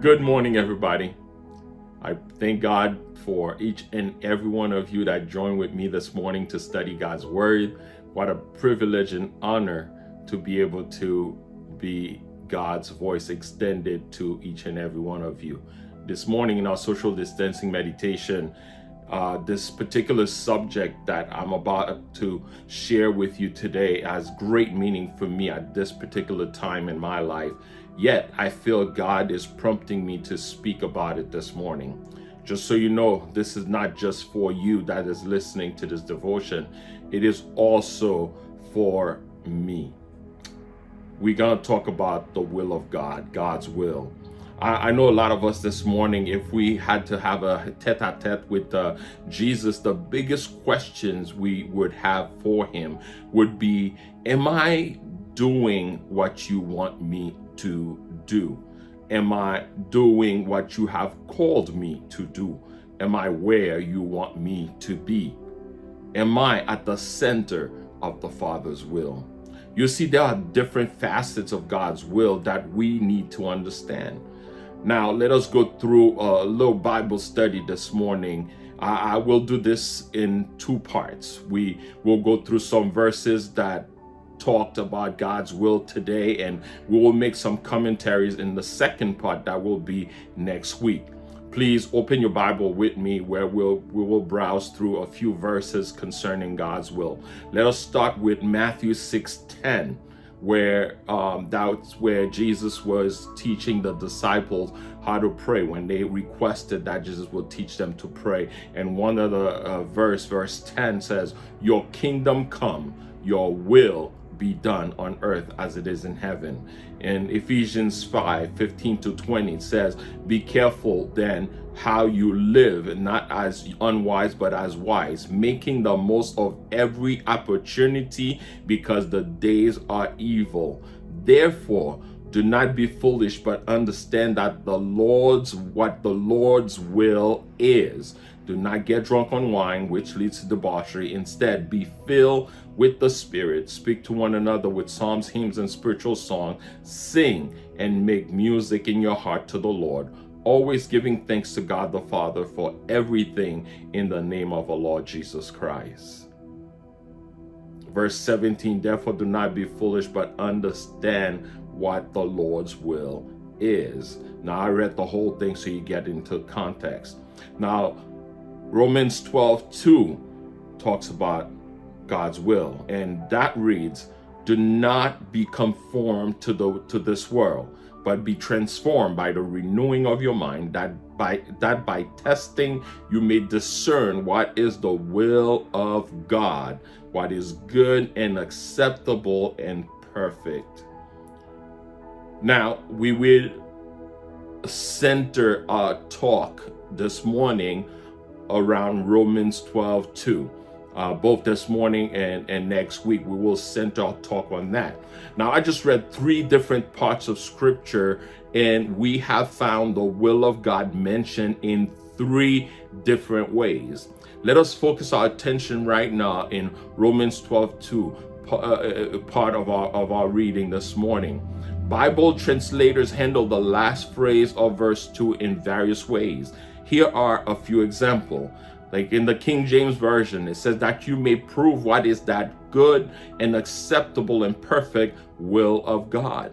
Good morning, everybody. I thank God for each and every one of you that joined with me this morning to study God's Word. What a privilege and honor to be able to be God's voice extended to each and every one of you. This morning in our social distancing meditation, this particular subject that I'm about to share with you today has great meaning for me at this particular time in my life. Yet I feel God is prompting me to speak about it this morning. Just so you know, this is not just for you that is listening to this devotion. It is also for me. We're going to talk about the will of God, God's will. I know a lot of us this morning, if we had to have a tete-a-tete with Jesus, the biggest questions we would have for him would be, am I doing what you want me to do? Am I doing what you have called me to do? Am I where you want me to be? Am I at the center of the Father's will? You see, there are different facets of God's will that we need to understand. Now, let us go through a little Bible study this morning. I will do this in two parts. We will go through some verses that talked about God's will today, and we will make some commentaries in the second part that will be next week. Please open your Bible with me where we will browse through a few verses concerning God's will. Let us start with Matthew 6:10. Where that's where Jesus was teaching the disciples how to pray when they requested that Jesus would teach them to pray. And one of the verse 10 says, "Your kingdom come, your will be done on earth as it is in heaven." In Ephesians 5:15-20 it says, "Be careful then how you live, not as unwise but as wise, making the most of every opportunity, because the days are evil. Therefore do not be foolish, but understand that what the Lord's will is. Do not get drunk on wine, which leads to debauchery. Instead, be filled with the Spirit. Speak to one another with psalms, hymns, and spiritual songs. Sing and make music in your heart to the Lord, always giving thanks to God the Father for everything in the name of our Lord Jesus Christ." Verse 17, "Therefore do not be foolish, but understand what the Lord's will is." Now, I read the whole thing so you get into context. Now, Romans 12:2 talks about God's will, and that reads, "Do not be conformed to this world, but be transformed by the renewing of your mind, that by testing you may discern what is the will of God, what is good and acceptable and perfect." Now, we will center our talk this morning around Romans 12:2. Both this morning and next week, we will center our talk on that. Now, I just read three different parts of scripture, and we have found the will of God mentioned in three different ways. Let us focus our attention right now in Romans 12:2, part of our reading this morning. Bible translators handle the last phrase of verse 2 in various ways. Here are a few examples. Like in the King James Version, it says that you may prove what is that good and acceptable and perfect will of God.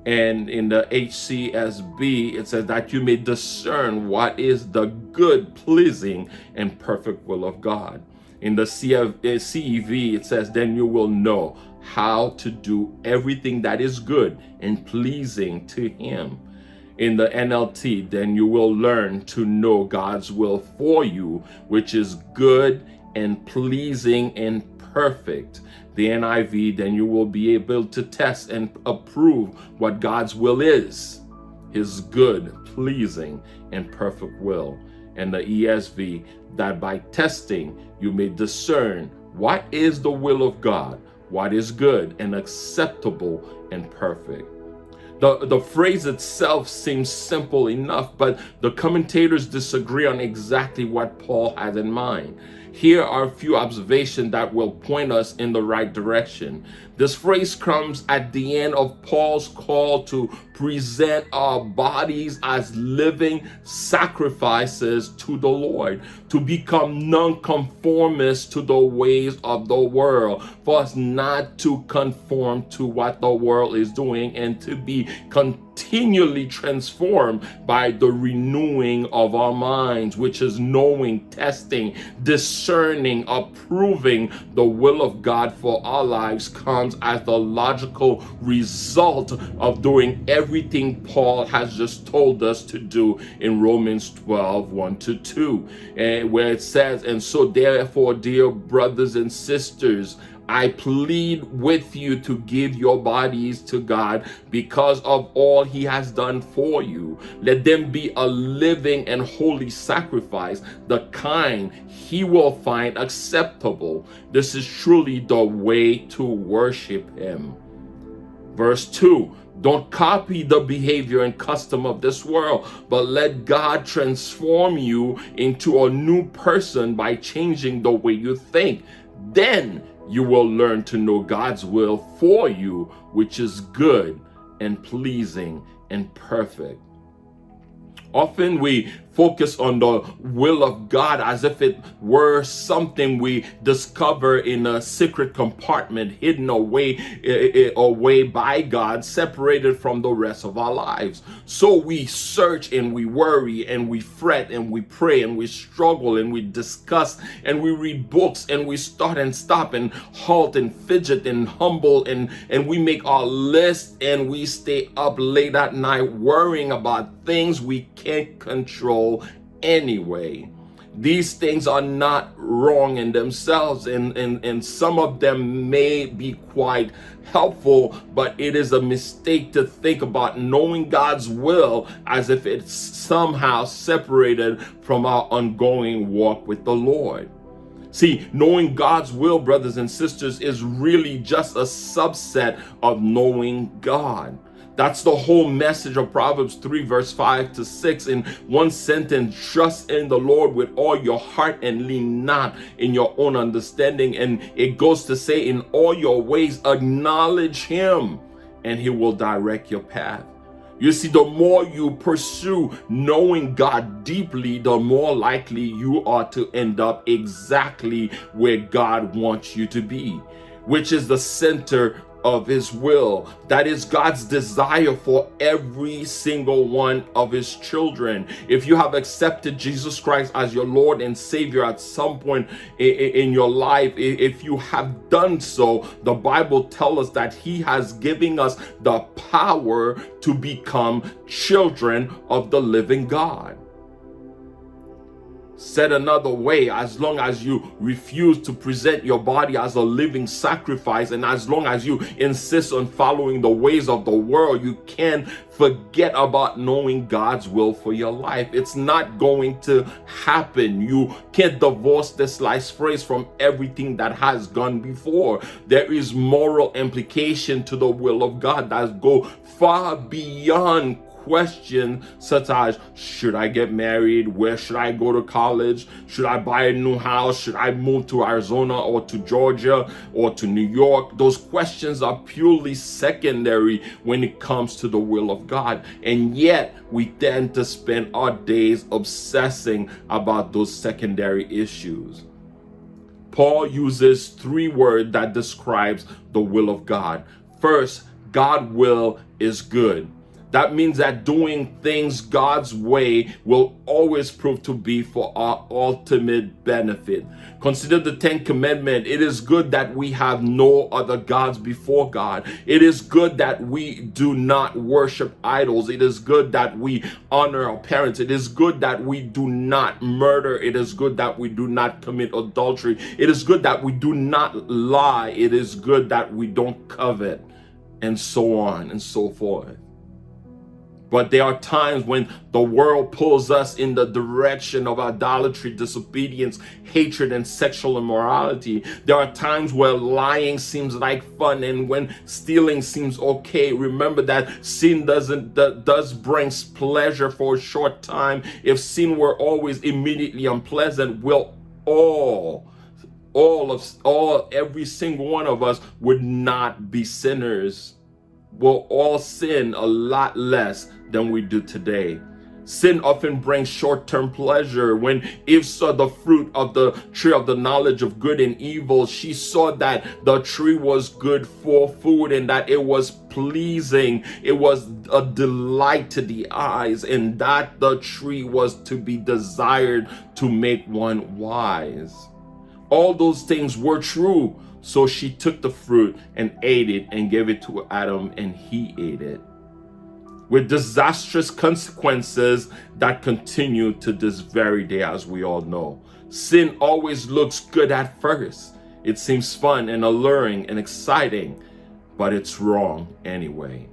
And in the HCSB, it says that you may discern what is the good, pleasing, and perfect will of God. In the CEV, it says, "Then you will know how to do everything that is good and pleasing to him." In the NLT, "Then you will learn to know God's will for you, which is good and pleasing and perfect." The NIV, "Then you will be able to test and approve what God's will is, his good, pleasing, and perfect will." And the ESV, "That by testing you may discern what is the will of God, what is good and acceptable and perfect." The phrase itself seems simple enough, but the commentators disagree on exactly what Paul had in mind. here are a few observations that will point us in the right direction. This phrase comes at the end of Paul's call to present our bodies as living sacrifices to the Lord, to become nonconformists to the ways of the world, for us not to conform to what the world is doing, and to be continually transformed by the renewing of our minds, which is knowing, testing, discerning, approving the will of God for our lives, comes as the logical result of doing everything Paul has just told us to do in Romans 12, 1-2, and where it says, "And so therefore, dear brothers and sisters, I plead with you to give your bodies to God because of all he has done for you. Let them be a living and holy sacrifice, the kind he will find acceptable. This is truly the way to worship him." Verse 2, "Don't copy the behavior and custom of this world, but let God transform you into a new person by changing the way you think. Then you will learn to know God's will for you, which is good and pleasing and perfect." Often we focus on the will of God as if it were something we discover in a secret compartment, hidden away by God, separated from the rest of our lives. So we search and we worry and we fret and we pray and we struggle and we discuss and we read books and we start and stop and halt and fidget and humble and we make our list and we stay up late at night worrying about things we can't control anyway. These things are not wrong in themselves, and some of them may be quite helpful, but it is a mistake to think about knowing God's will as if it's somehow separated from our ongoing walk with the Lord. See, knowing God's will, brothers and sisters, is really just a subset of knowing God. That's the whole message of Proverbs 3 verse 5-6 in one sentence: "Trust in the Lord with all your heart and lean not in your own understanding." And it goes to say, in all your ways acknowledge him and he will direct your path. You see, the more you pursue knowing God deeply, the more likely you are to end up exactly where God wants you to be, which is the center of his will. That is God's desire for every single one of his children. If you have accepted Jesus Christ as your Lord and Savior at some point in your life, if you have done so, the Bible tells us that he has given us the power to become children of the living God. Said another way, as long as you refuse to present your body as a living sacrifice, and as long as you insist on following the ways of the world, you can forget about knowing God's will for your life. It's not going to happen. You can't divorce this last phrase from everything that has gone before. There is moral implication to the will of God that go far beyond questions such as, should I get married? Where should I go to college? Should I buy a new house? Should I move to Arizona or to Georgia or to New York? Those questions are purely secondary when it comes to the will of God. And yet we tend to spend our days obsessing about those secondary issues. Paul uses 3 words that describes the will of God. First, God's will is good. That means that doing things God's way will always prove to be for our ultimate benefit. Consider the 10 Commandments. It is good that we have no other gods before God. It is good that we do not worship idols. It is good that we honor our parents. It is good that we do not murder. It is good that we do not commit adultery. It is good that we do not lie. It is good that we don't covet, and so on and so forth. But there are times when the world pulls us in the direction of idolatry, disobedience, hatred, and sexual immorality. There are times where lying seems like fun, and when stealing seems okay. Remember that sin does bring pleasure for a short time. If sin were always immediately unpleasant, we'll all every single one of us would not be sinners. We'll all sin a lot less than we do today. Sin often brings short-term pleasure. When Eve saw the fruit of the tree of the knowledge of good and evil, she saw that the tree was good for food and that it was pleasing. It was a delight to the eyes, and that the tree was to be desired to make one wise. All those things were true. So she took the fruit and ate it and gave it to Adam, and he ate it, with disastrous consequences that continue to this very day, as we all know. Sin always looks good at first. It seems fun and alluring and exciting, but it's wrong anyway.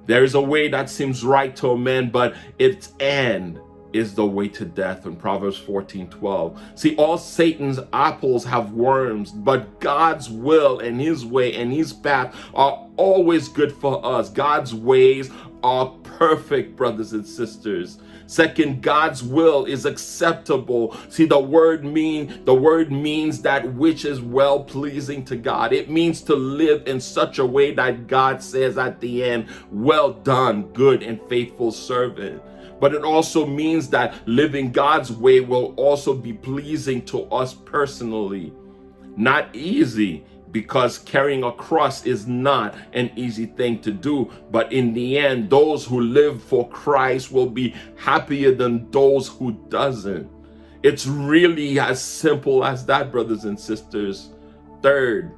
There is a way that seems right to a man, but its end is the way to death, in Proverbs 14:12. See, all Satan's apples have worms, but God's will and his way and his path are always good for us. God's ways are perfect, brothers and sisters. Second, God's will is acceptable. See, the word means that which is well pleasing to God. It means to live in such a way that God says at the end, "Well done, good and faithful servant." But it also means that living God's way will also be pleasing to us personally. Not easy, because carrying a cross is not an easy thing to do. But in the end, those who live for Christ will be happier than those who doesn't. It's really as simple as that, brothers and sisters. Third,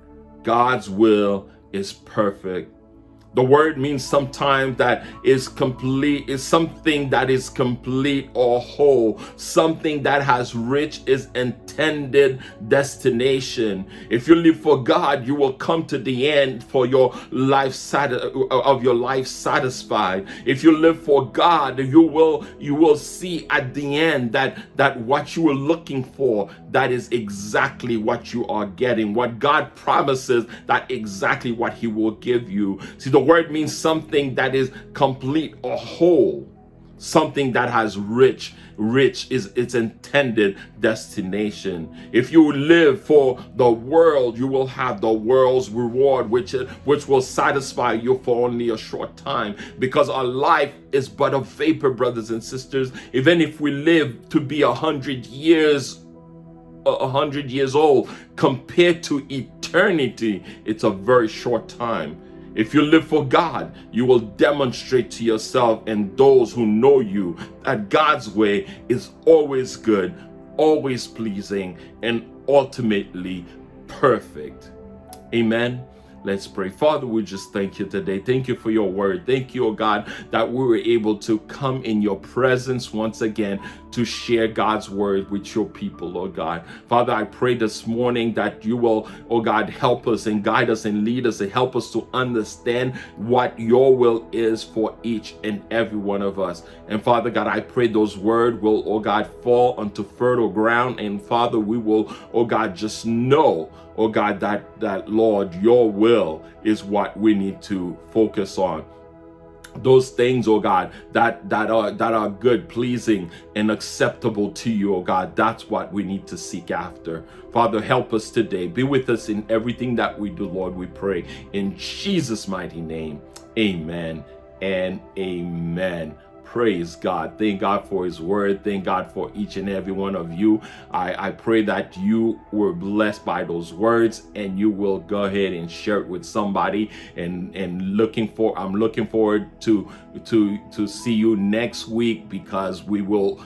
God's will is perfect. The word means sometimes that is complete, is something that is complete or whole, something that has reached its intended destination. If you live for God, you will come to the end for your life of your life satisfied. If you live for God, you will see at the end that what you were looking for, that is exactly what you are getting. What God promises, that exactly what he will give you. See, the word means something that is complete or whole, something that has reached is its intended destination. If you live for the world, you will have the world's reward, which will satisfy you for only a short time, because our life is but a vapor, brothers and sisters. Even if we live to be 100 years old, compared to eternity, it's a very short time. If you live for God, you will demonstrate to yourself and those who know you that God's way is always good, always pleasing, and ultimately perfect. Amen. Let's pray. Father, we just thank you today. Thank you for your word. Thank you, oh God, that we were able to come in your presence once again to share God's word with your people, oh God. Father, I pray this morning that you will, oh God, help us and guide us and lead us and help us to understand what your will is for each and every one of us. And Father God, I pray those words will, oh God, fall onto fertile ground. And Father, we will, oh God, just know, oh God, that Lord, your will is what we need to focus on. Those things, oh God, that are good, pleasing, and acceptable to you, oh God, that's what we need to seek after. Father, help us today. Be with us in everything that we do, Lord, we pray. In Jesus' mighty name, amen and amen. Praise God. Thank God for his word. Thank God for each and every one of you. I pray that you were blessed by those words and you will go ahead and share it with somebody. And I'm looking forward to see you next week, because we will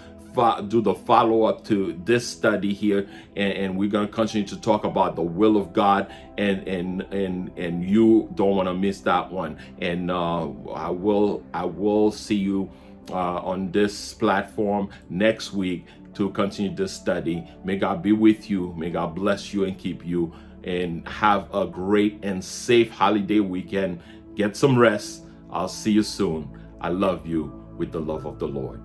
do the follow-up to this study here, and we're going to continue to talk about the will of God, and you don't want to miss that one. And I will see you on this platform next week to continue this study. May God be with you. May God bless you and keep you, and have a great and safe holiday weekend. Get some rest. I'll see you soon. I love you with the love of the Lord.